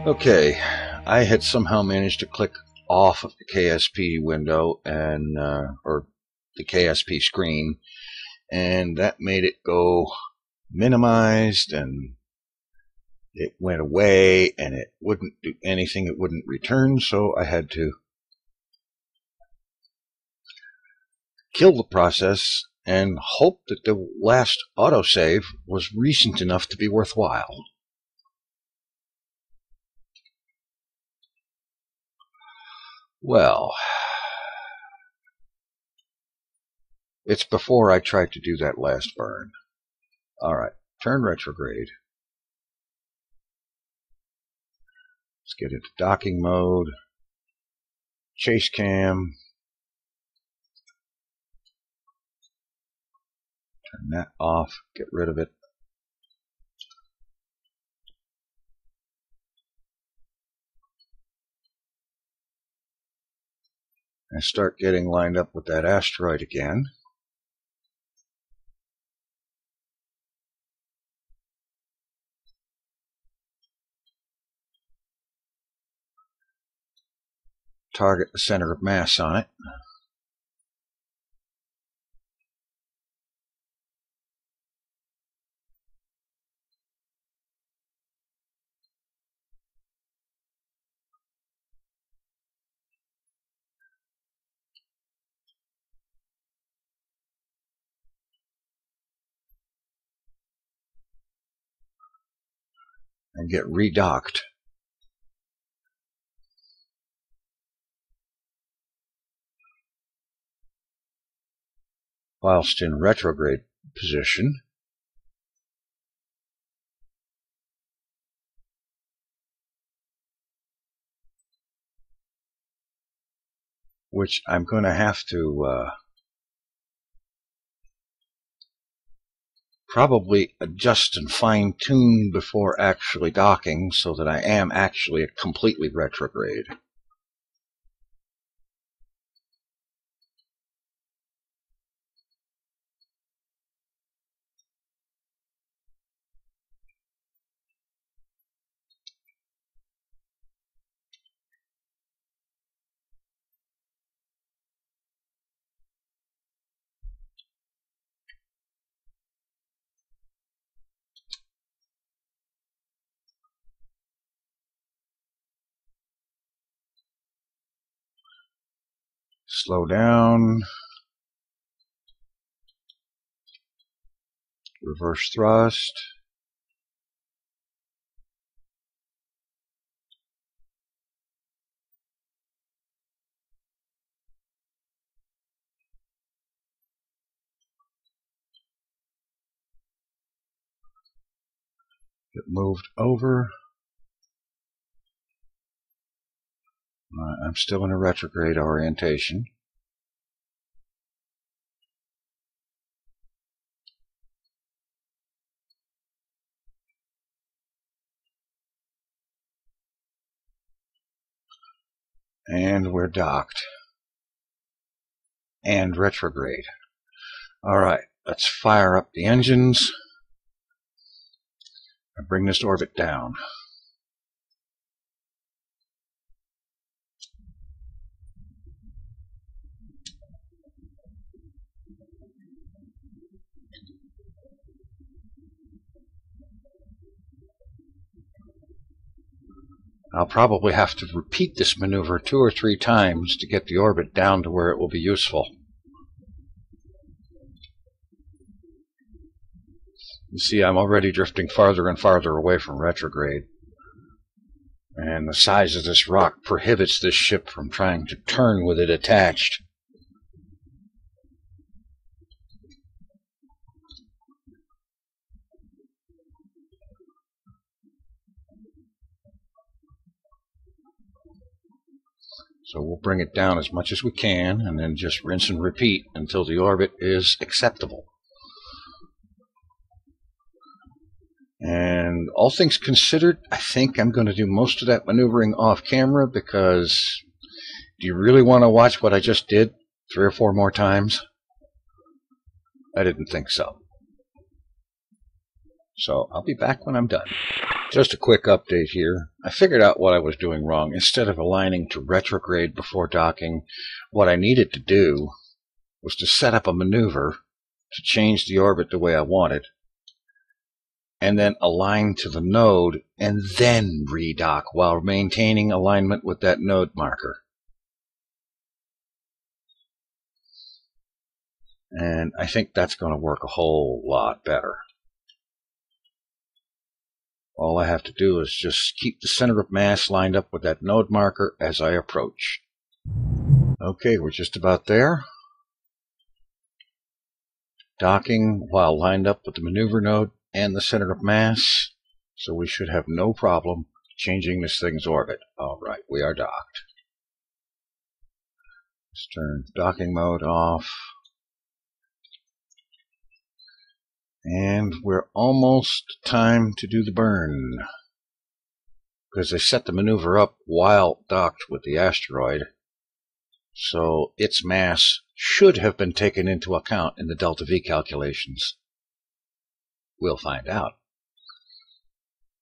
Okay, I had somehow managed to click off of the KSP window and or the KSP screen, and that made it go minimized, and it went away, and it wouldn't do anything. It wouldn't return, so I had to kill the process and hope that the last autosave was recent enough to be worthwhile. Well, it's before I tried to do that last burn. Alright, turn retrograde. Let's get into docking mode. Chase cam. Turn that off. Get rid of it. And start getting lined up with that asteroid again. Target the center of mass on it. And get redocked. Whilst in retrograde position, which I'm going to have to probably adjust and fine-tune before actually docking so that I am actually completely retrograde. Slow down. Reverse thrust. Get moved over. I'm still in a retrograde orientation. And we're docked. And retrograde. Alright, let's fire up the engines and bring this orbit down. I'll probably have to repeat this maneuver 2 or 3 times to get the orbit down to where it will be useful. You see, I'm already drifting farther and farther away from retrograde. And the size of this rock prohibits this ship from trying to turn with it attached. So we'll bring it down as much as we can, and then just rinse and repeat until the orbit is acceptable. And all things considered, I think I'm going to do most of that maneuvering off camera, because do you really want to watch what I just did 3 or 4 more times? I didn't think so. So I'll be back when I'm done. Just a quick update here. I figured out what I was doing wrong. Instead of aligning to retrograde before docking, what I needed to do was to set up a maneuver to change the orbit the way I wanted, and then align to the node, and then redock while maintaining alignment with that node marker. And I think that's going to work a whole lot better. All I have to do is just keep the center of mass lined up with that node marker as I approach. Okay, we're just about there. Docking while lined up with the maneuver node and the center of mass, so we should have no problem changing this thing's orbit. Alright, we are docked. Let's turn docking mode off. And we're almost time to do the burn, because they set the maneuver up while docked with the asteroid, so its mass should have been taken into account in the delta V calculations. We'll find out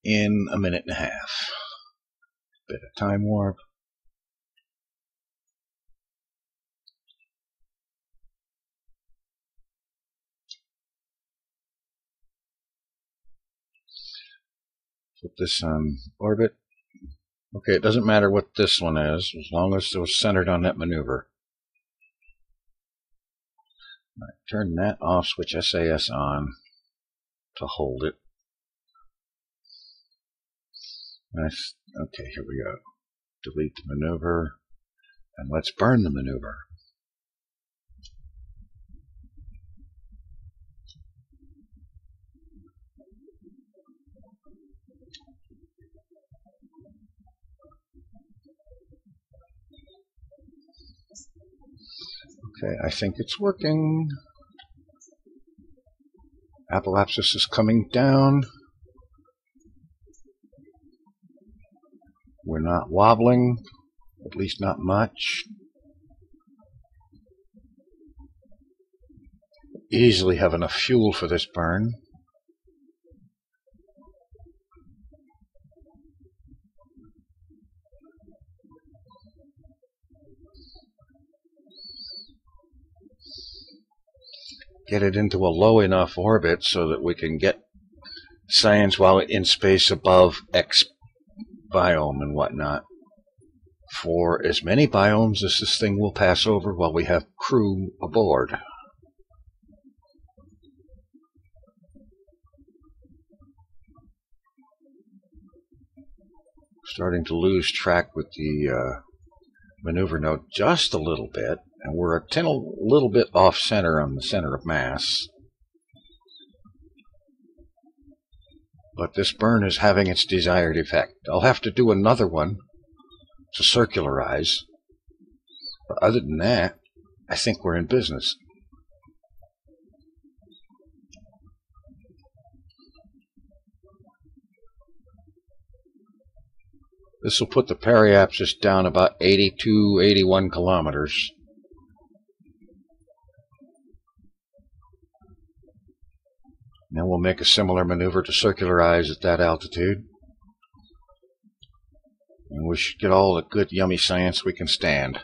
in a minute and a half. Bit of time warp. Put this on orbit. Okay, it doesn't matter what this one is, as long as it was centered on that maneuver. Right, turn that off, switch SAS on to hold it. Nice. Okay, here we go. Delete the maneuver, and let's burn the maneuver. Okay, I think it's working. Apoapsis is coming down. We're not wobbling, at least not much. Easily have enough fuel for this burn. Get it into a low enough orbit so that we can get science while in space above X biome and whatnot, for as many biomes as this thing will pass over while we have crew aboard. Starting to lose track with the maneuver node just a little bit, and we're a little bit off center on the center of mass. But this burn is having its desired effect. I'll have to do another one to circularize, but other than that, I think we're in business. This will put the periapsis down about 82, 81 kilometers. Then we'll make a similar maneuver to circularize at that altitude. And we should get all the good, yummy science we can stand.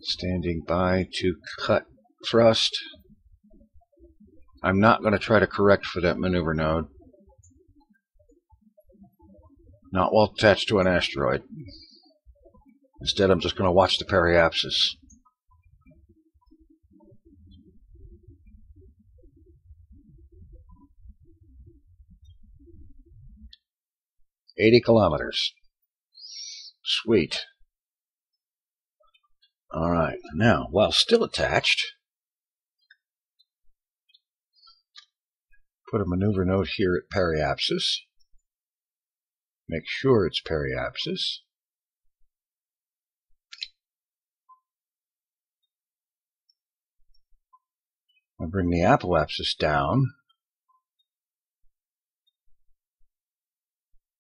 Standing by to cut thrust. I'm not going to try to correct for that maneuver node. Not while attached to an asteroid. Instead, I'm just going to watch the periapsis. $80 kilometers. Sweet. Alright, now, while still attached, put a maneuver node here at periapsis. Make sure it's periapsis. I'll bring the apoapsis down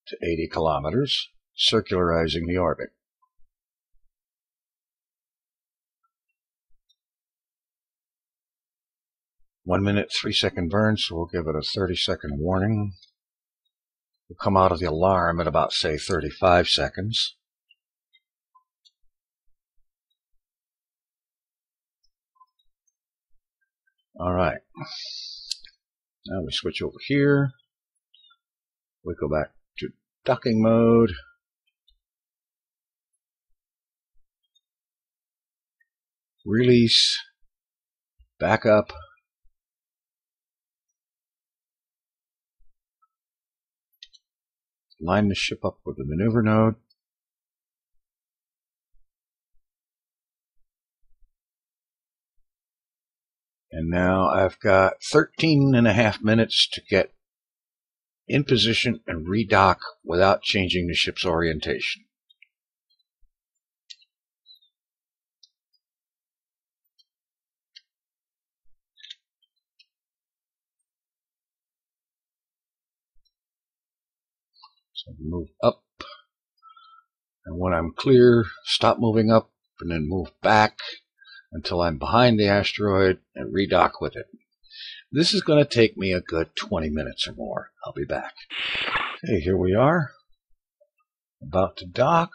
to 80 kilometers, circularizing the orbit. 1 minute, 3-second burn, so we'll give it a 30-second warning. We'll come out of the alarm at about, say, 35 seconds. All right. Now we switch over here. We go back to docking mode. Release. Back up. Line the ship up with the maneuver node. And now I've got 13.5 minutes to get in position and redock without changing the ship's orientation. So move up, and when I'm clear, stop moving up and then move back until I'm behind the asteroid and redock with it. This is going to take me a good 20 minutes or more. I'll be back. Okay, here we are, about to dock.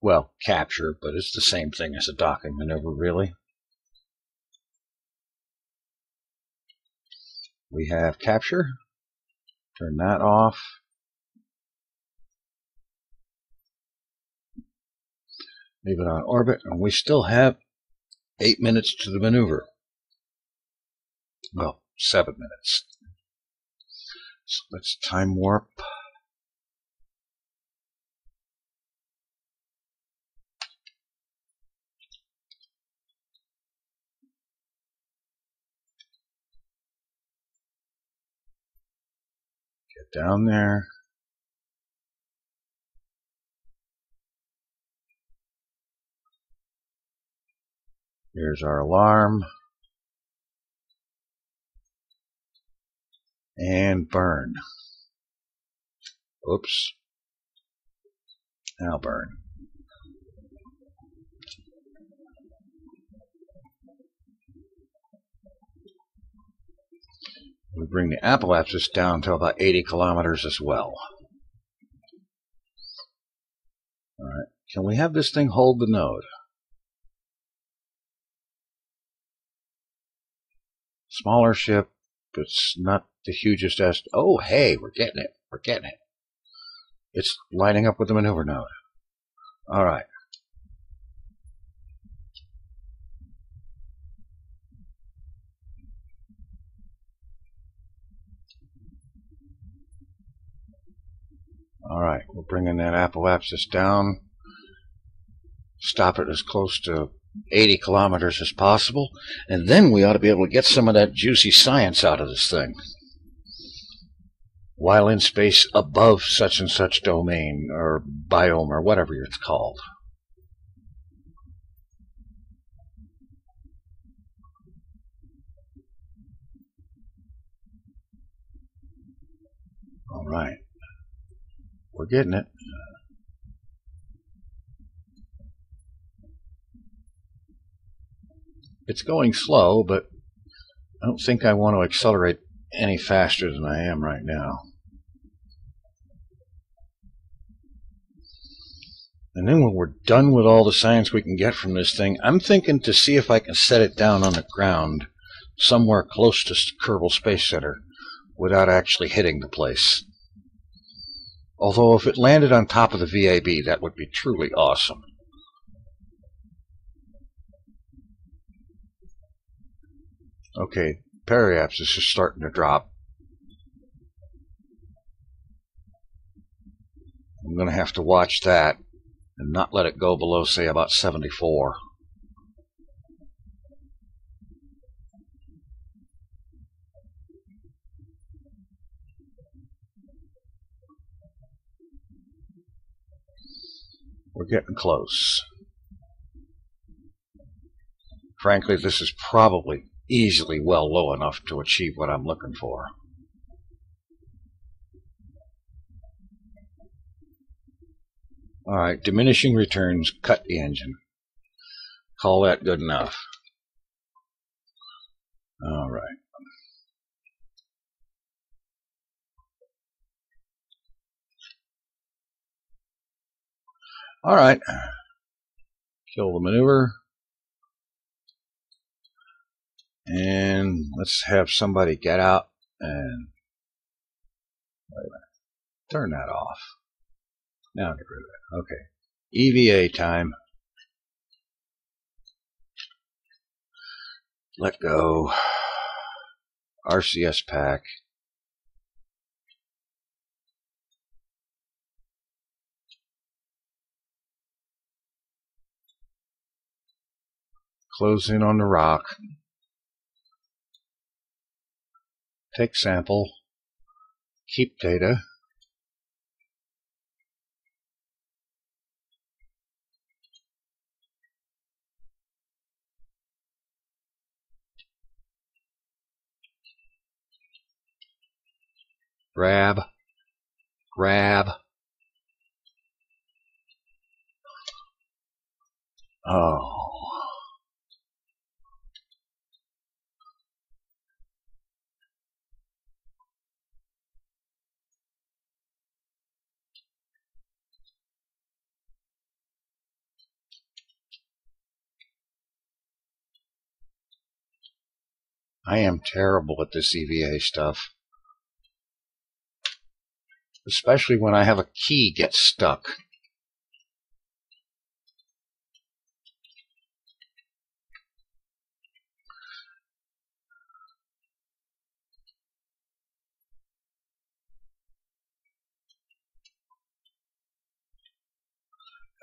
Well, capture, but it's the same thing as a docking maneuver, really. We have capture. Turn that off. Leave it on orbit, and we still have 8 minutes to the maneuver. Well, 7 minutes. So let's time warp. Get down there. Here's our alarm. And burn. Oops. Now burn. We bring the apoapsis down to about 80 kilometers as well. Alright, can we have this thing hold the node? Smaller ship, but it's not the hugest oh, hey, we're getting it. We're getting it. It's lining up with the maneuver node. Alright. Alright, we're bringing that apoapsis down. Stop it as close to 80 kilometers as possible, and then we ought to be able to get some of that juicy science out of this thing while in space above such and such domain or biome or whatever it's called. All right, we're getting it. It's going slow, but I don't think I want to accelerate any faster than I am right now. And then when we're done with all the science we can get from this thing, I'm thinking to see if I can set it down on the ground somewhere close to Kerbal Space Center without actually hitting the place. Although if it landed on top of the VAB, that would be truly awesome. Okay, periapsis is starting to drop. I'm going to have to watch that and not let it go below, say, about 74. We're getting close. Frankly, this is probably easily well low enough to achieve what I'm looking for. Alright, diminishing returns, cut the engine. Call that good enough. All right. All right. Kill the maneuver. And let's have somebody get out and wait a minute. Turn that off. Now get rid of it. Okay. EVA time. Let go. RCS pack. Close in on the rock. Take sample. Keep data. Grab. Grab. Oh. I am terrible at this EVA stuff. Especially when I have a key get stuck.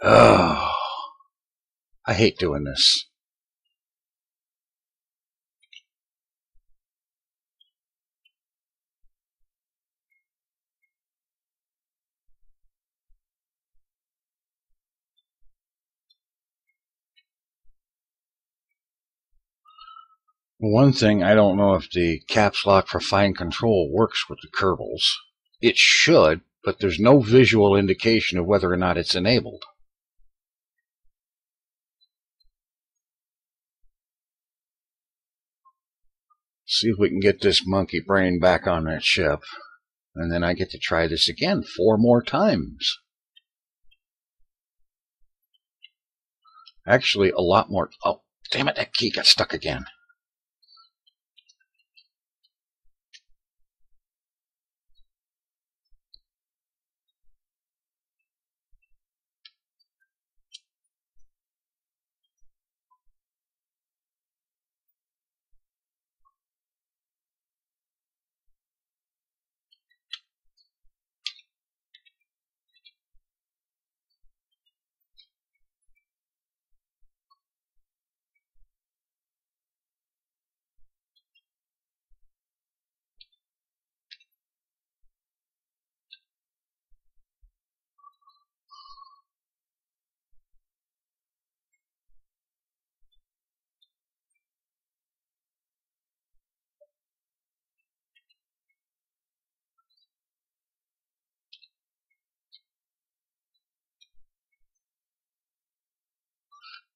Oh. I hate doing this. One thing, I don't know if the caps lock for fine control works with the Kerbals. It should, but there's no visual indication of whether or not it's enabled. See if we can get this monkey brain back on that ship. And then I get to try this again 4 more times. Actually, a lot more. Oh, damn it, that key got stuck again.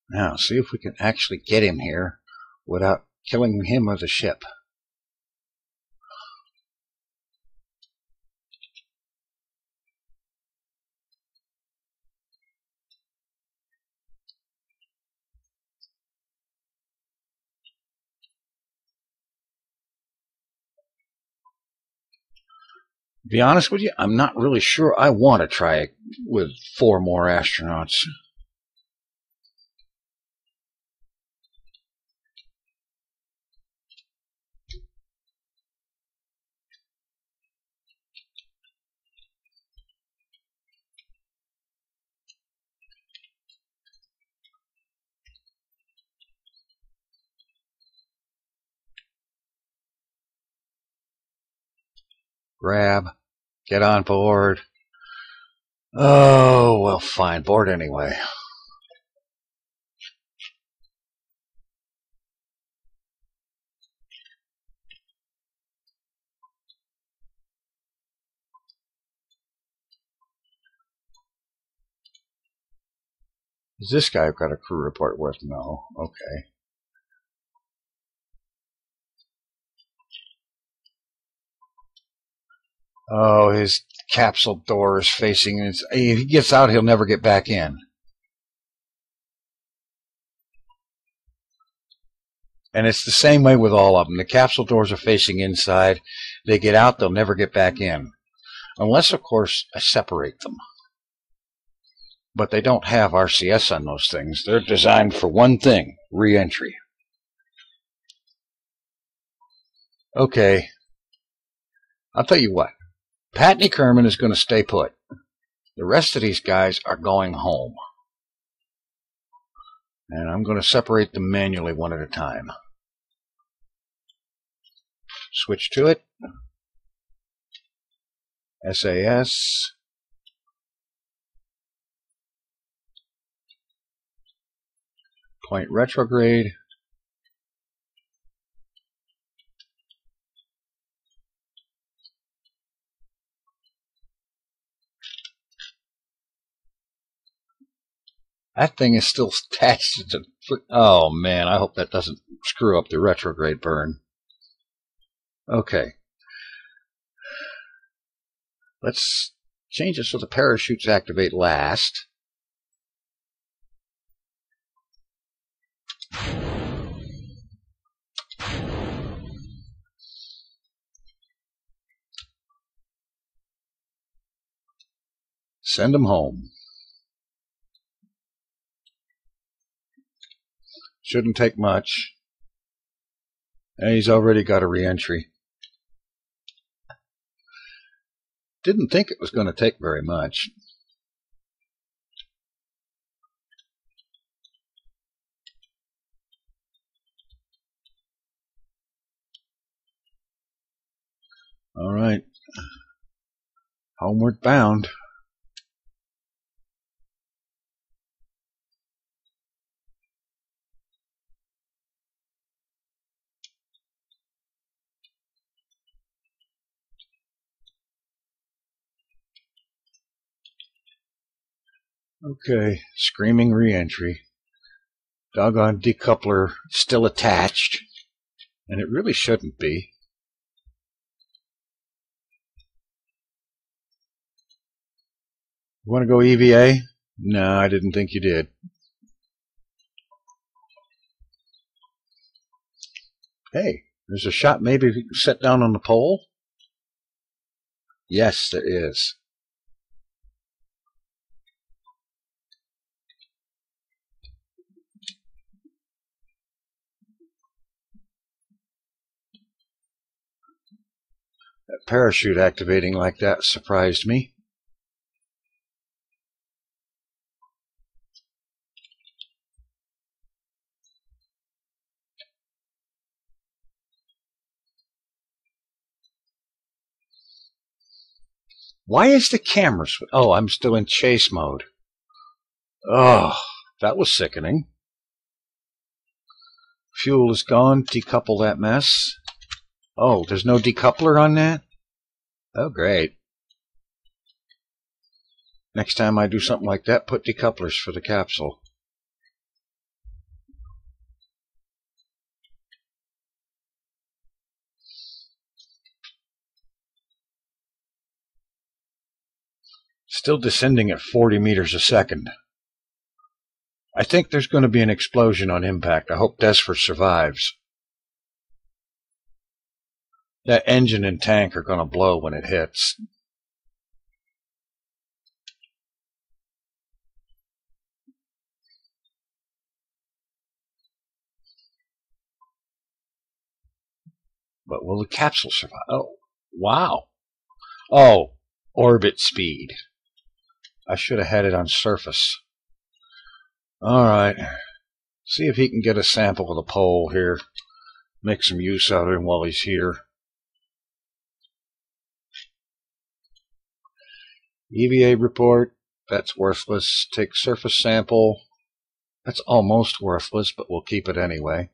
Now, see if we can actually get him here without killing him or the ship. To be honest with you, I'm not really sure I want to try it with 4 more astronauts. Grab. Get on board. Oh, well, fine. Board anyway. Has this guy got a crew report worth? No. Okay. Oh, his capsule door is facing. If he gets out, he'll never get back in. And it's the same way with all of them. The capsule doors are facing inside. They get out, they'll never get back in. Unless, of course, I separate them. But they don't have RCS on those things. They're designed for one thing, re-entry. Okay. I'll tell you what. Patney Kerman is going to stay put. The rest of these guys are going home. And I'm going to separate them manually one at a time. Switch to it. SAS. Point retrograde. That thing is still attached to... Oh, man, I hope that doesn't screw up the retrograde burn. Okay. Let's change it so the parachutes activate last. Send them home. Shouldn't take much. And he's already got a re-entry. Didn't think it was going to take very much. All right. Homeward bound. Okay, screaming re-entry. Doggone decoupler still attached. And it really shouldn't be. You want to go EVA? No, I didn't think you did. Hey, there's a shot maybe we can set down on the pole? Yes, there is. That parachute activating like that surprised me. Why is the camera... Oh, I'm still in chase mode. Oh, that was sickening. Fuel is gone. Decouple that mess. Oh, there's no decoupler on that? Oh, great. Next time I do something like that, put decouplers for the capsule. Still descending at 40 meters a second. I think there's going to be an explosion on impact. I hope Desford survives. That engine and tank are going to blow when it hits. But will the capsule survive? Oh, wow. Oh, orbit speed. I should have had it on surface. All right. See if he can get a sample of the pole here. Make some use out of him while he's here. EVA report. That's worthless. Take surface sample. That's almost worthless, but we'll keep it anyway.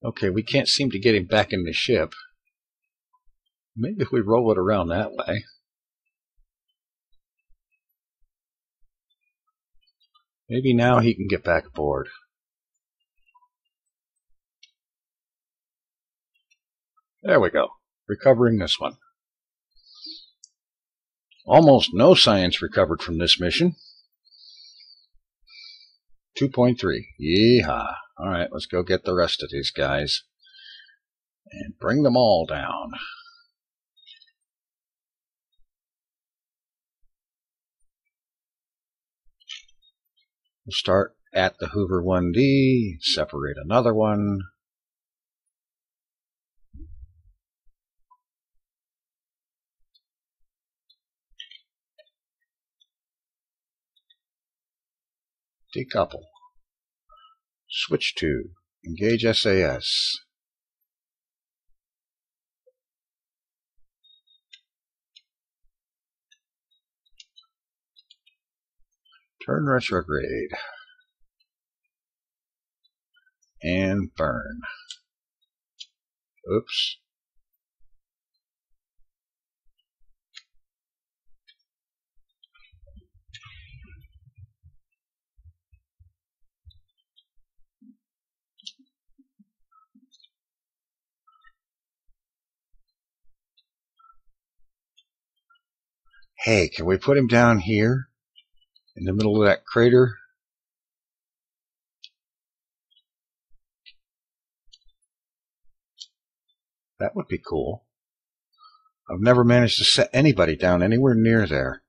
Okay, we can't seem to get him back in the ship. Maybe if we roll it around that way. Maybe now he can get back aboard. There we go. Recovering this one. Almost no science recovered from this mission. 2.3. Yeehaw. Alright, let's go get the rest of these guys. And bring them all down. We'll start at the Hoover 1D, separate another one. Decouple. Switch to engage SAS. Turn retrograde. And burn. Oops. Hey, can we put him down here in the middle of that crater? That would be cool. I've never managed to set anybody down anywhere near there.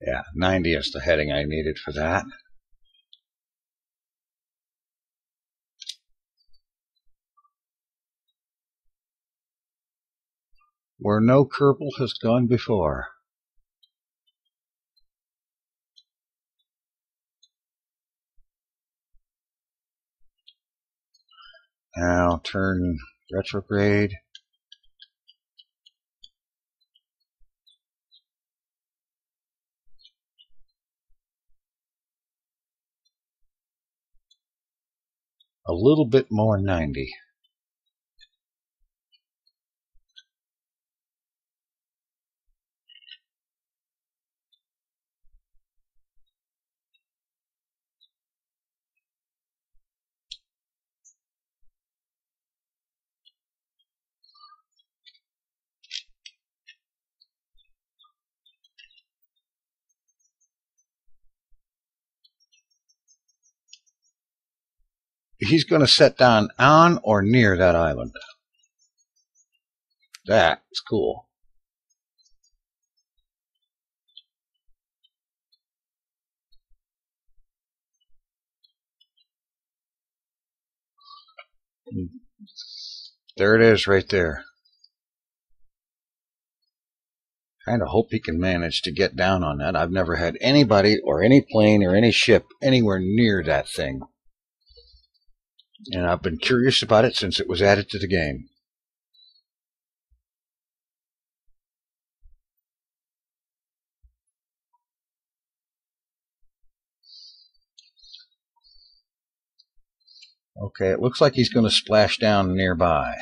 Yeah, 90 is the heading I needed for that. Where no Kerbal has gone before. Now turn retrograde. A little bit more 90. He's going to set down on or near that island. That's cool. There it is right there. Kind of hope he can manage to get down on that. I've never had anybody or any plane or any ship anywhere near that thing. And I've been curious about it since it was added to the game. Okay, it looks like he's going to splash down nearby.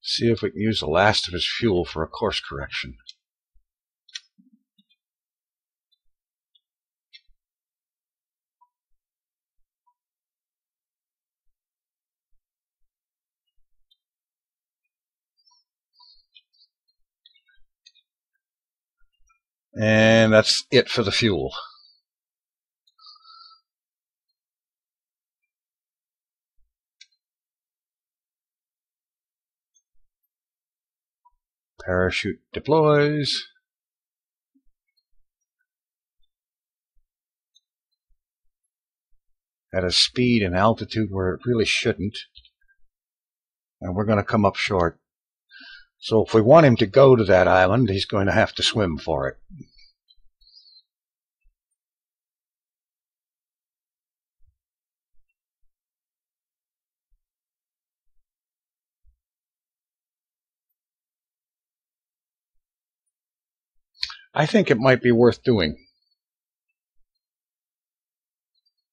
See if we can use the last of his fuel for a course correction. And that's it for the fuel. Parachute deploys. At a speed and altitude where it really shouldn't. And we're going to come up short. So if we want him to go to that island, he's going to have to swim for it. I think it might be worth doing.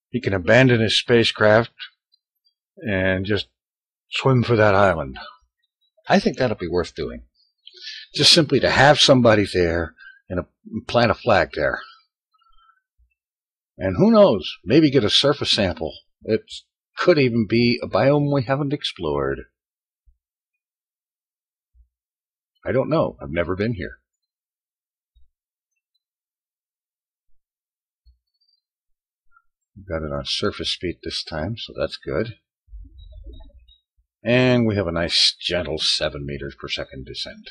He can abandon his spacecraft and just swim for that island. I think that'll be worth doing. Just simply to have somebody there and plant a flag there. And who knows, maybe get a surface sample. It could even be a biome we haven't explored. I don't know. I've never been here. We've got it on surface speed this time, so that's good. And we have a nice gentle 7 meters per second descent.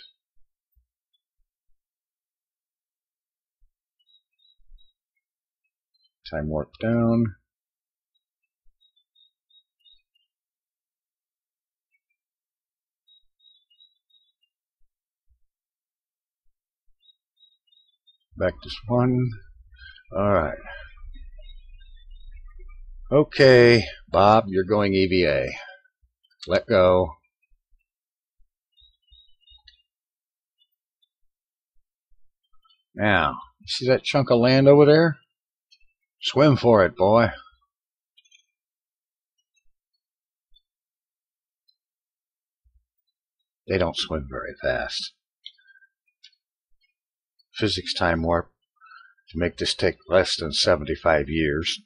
Time warp down. Back to 1. Alright. Okay, Bob, you're going EVA. Let go. Now, see that chunk of land over there? Swim for it, boy. They don't swim very fast. Physics time warp to make this take less than 75 years.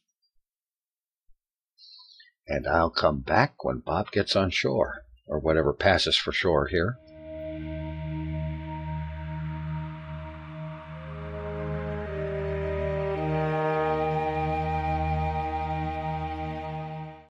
And I'll come back when Bob gets on shore, or whatever passes for shore here.